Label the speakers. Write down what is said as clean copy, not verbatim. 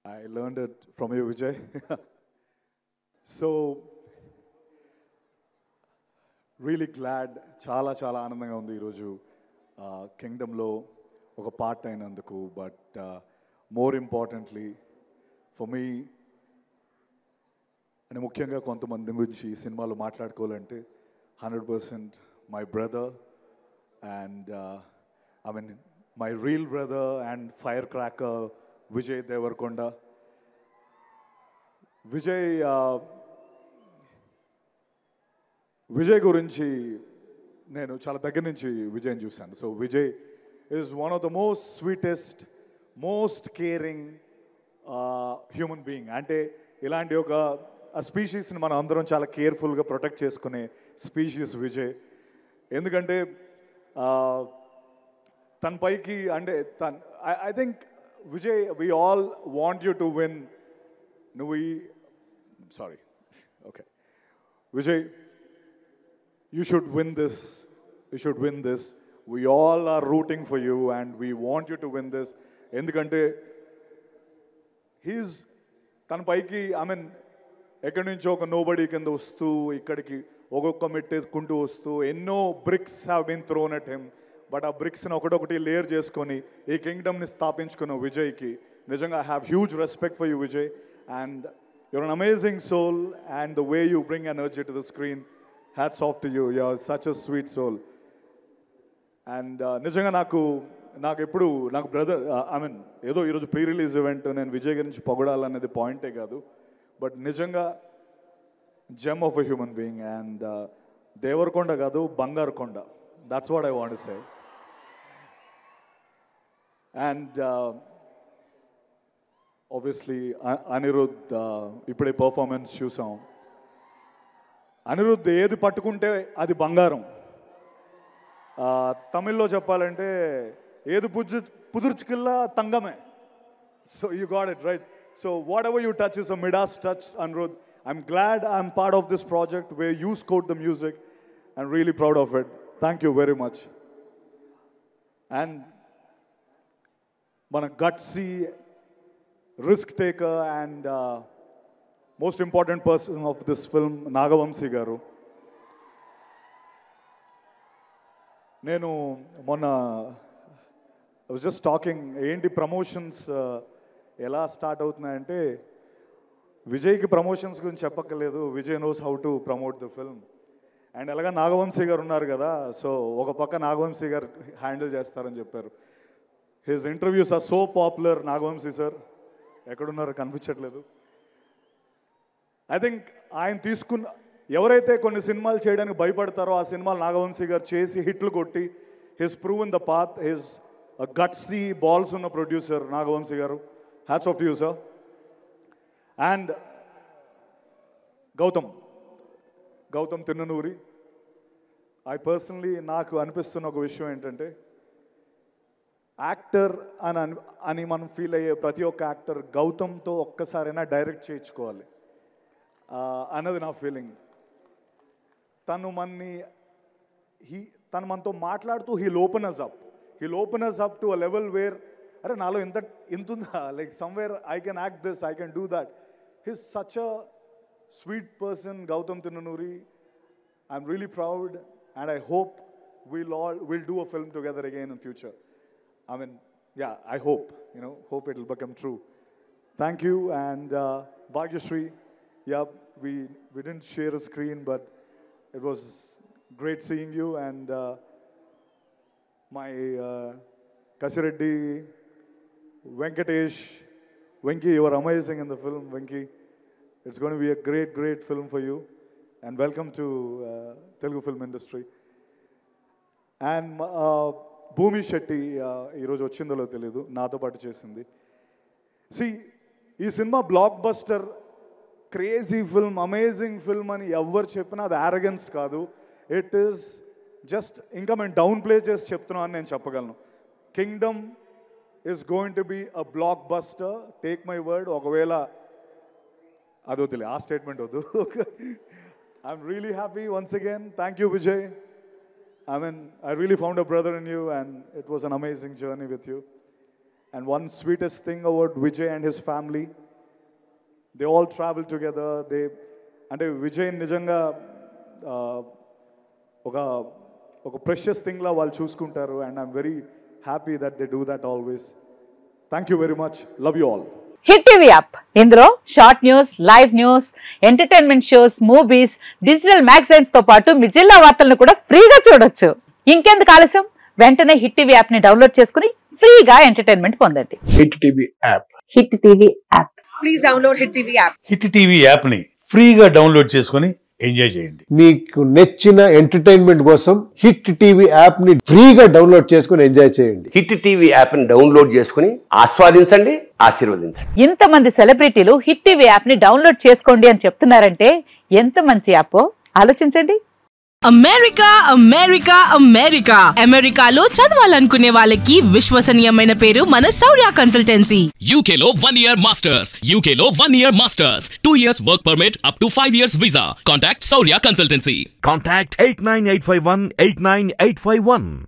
Speaker 1: I learned it from you, Vijay. So, really glad, చాలా ఆనందంగా ఉంది ఈరోజు కింగ్డమ్లో ఒక పార్ట్ అయినందుకు. But more importantly for me అని ముఖ్యంగా కొంతమంది గురించి ఈ సినిమాలో మాట్లాడుకోవాలంటే 100% my brother and I mean my real brother and fire cracker Vijay Devarakonda. Vijay గురించి నేను చాలా దగ్గర నుంచి విజయ్ని చూశాను. So Vijay is one of the most sweetest, most caring human being. అంటే ఇలాంటి ఒక స్పీషీస్ని మనం అందరం చాలా కేర్ఫుల్గా ప్రొటెక్ట్ చేసుకునే స్పీషీస్ విజయ్. ఎందుకంటే తన పైకి అంటే I think Vijay we all want you to win. నువ్వు sorry okay Vijay, you should win this. You should win this. We all are rooting for you and we want you to win this. ఎందుకంటే he's తన పైకి I mean ఎక్కడి నుంచో ఒక nobody కింద వస్తూ ఇక్కడికి ఒక్కొక్క మెట్టేసుకుంటూ వస్తూ ఎన్నో bricks have been thrown at him. But ఆ బ్రిక్స్ని ఒకటొకటి లేయర్ చేసుకొని ఈ కింగ్డమ్ని స్థాపించుకున్న విజయ్కి నిజంగా I have huge respect for you Vijay. And your an amazing soul and the way you bring energy to the screen, hats off to you. You're such a sweet soul. And నిజంగా నాకు ఎప్పుడు నాకు brother I mean ఏదో ఈరోజు pre release event నేను విజయ్ గురించి పొగడాలనేది పాయింటే కాదు. బట్ నిజంగా gem of a human being. And Devarakonda కాదు, బంగారు కొండ. That's what I want to say. And obviously Anirudh ఇప్పుడే పర్ఫార్మెన్స్ చూసాం. అనిరుద్ధ్ ఏది పట్టుకుంటే అది బంగారం. తమిళ్లో చెప్పాలంటే ఏది పుదుర్చుకిల్లా తంగమే. So you got it right. So whatever you touch is a Midas touch, Anirudh. I'm glad I'm part of this project where you scored the music. I'm really proud of it. Thank you very much. And మన gutsy risk taker and most important person of this film Nagavamsi గారు. నేను మొన్న I was just talking ఏంటి promotions ఎలా start అవుతున్నాయంటే విజయ్కి promotions గురించి చెప్పక్కర్లేదు. Vijay knows how to promote the film. And ఎలాగా నాగవంశీ గారు ఉన్నారు కదా, సో ఒక పక్క నాగవంశీ గారు హ్యాండిల్ చేస్తారని చెప్పారు. His interviews are so popular. Nagavamsi sir ఎక్కడున్నారో కనిపించట్లేదు. ఐ థింక్ ఆయన ఎవరైతే కొన్ని సినిమాలు చేయడానికి భయపడతారో ఆ సినిమాలు నాగవంశీ గారు చేసి హిట్లు కొట్టి his proven the path. His gutsy balls ఉన్న ప్రొడ్యూసర్ నాగవంశీ గారు. Hats off to you sir. And Gautam Tinnanuri. నాకు అనిపిస్తున్న ఒక విషయం ఏంటంటే యాక్టర్ అని మనం ఫీల్ అయ్యే ప్రతి ఒక్క యాక్టర్ గౌతమ్తో ఒక్కసారైనా డైరెక్ట్ చేయించుకోవాలి అన్నది నా ఫీలింగ్. తను మనతో మాట్లాడుతూ he'll open us up to a level where అరే నాలో ఇంత ఉందా, like somewhere I can act this, I can do that. He's such a sweet person Gautam Tinnanuri. I'm really proud and I hope we'll do a film together again in future. I mean, yeah, I hope it will become true. Thank you. And Bhagyashree, yeah, we didn't share a screen, but it was great seeing you. And my Kasireddy, Venkatesh, Venki, you are amazing in the film. Venki, it's going to be a great film for you. And welcome to Telugu film industry. And భూమి శెట్టి ఈరోజు వచ్చిందో తెలియదు, నాతో పాటు చేసింది. ఈ cinema block buster, crazy film, amazing film అని ఎవరు చెప్పినా అది యారగెన్స్ కాదు. ఇట్ ఈస్ జస్ట్ ఇంకా మేము డౌన్ ప్లే చేసి చెప్తున్నాం అని నేను చెప్పగలను. Kingdom is going to be a blockbuster, take my word. ఒకవేళ అది వద్దులే, ఆ స్టేట్మెంట్ వద్దు. I'm really happy once again. Thank you Vijay. I mean, I really found a brother in you and it was an amazing journey with you. And one sweetest thing about Vijay and his family, they all travel together. అంటే విజయ్ నిజంగా ఒక precious థింగ్లా వాళ్ళు చూసుకుంటారు. And I'm very happy that they do that always. Thank you very much. Love you all.
Speaker 2: Hit TV app, ఇందులో short news, live news, entertainment shows, movies, digital magazines తో పాటు మీ జిల్లా వార్తలను కూడా ఫ్రీగా చూడొచ్చు. ఇంకెందుకు ఆలస్యం, వెంటనే హిట్ టీవీ యాప్ ని డౌన్లోడ్ చేసుకుని ఫ్రీగా ఎంటర్టైన్మెంట్ పొందండి.
Speaker 3: Hit TV app.
Speaker 2: Hit TV app.
Speaker 4: Please download hit TV app.
Speaker 5: Hit TV app ని ఫ్రీగా డౌన్లోడ్ చేసుకుని ఎంజాయ్ చేయండి.
Speaker 3: మీకు నచ్చిన ఎంటర్టైన్మెంట్ కోసం హిట్ టీవీ యాప్ ని ఫ్రీగా డౌన్లోడ్ చేసుకుని ఎంజాయ్ చేయండి.
Speaker 6: హిట్ టీవీ యాప్ ని డౌన్లోడ్ చేసుకుని ఆస్వాదించండి, ఆశీర్వదించండి.
Speaker 2: ఇంతమంది సెలబ్రిటీలు హిట్ టీవీ యాప్ ని డౌన్లోడ్ చేసుకోండి అని చెప్తున్నారంటే ఎంత మంచి యాప్ ఆలోచించండి.
Speaker 4: అమెరికా అమెరికా అమెరికా అమెరికాలో చదవాలనుకునే వాళ్ళకి విశ్వసనీయమైన పేరు మన శౌర్య కన్సల్టెన్సీ.
Speaker 7: UK లో 1 year masters, UK లో 1 year masters, 2 years work permit up to 5 years visa. Contact Shaurya Consultancy.
Speaker 8: Contact 89851 89851.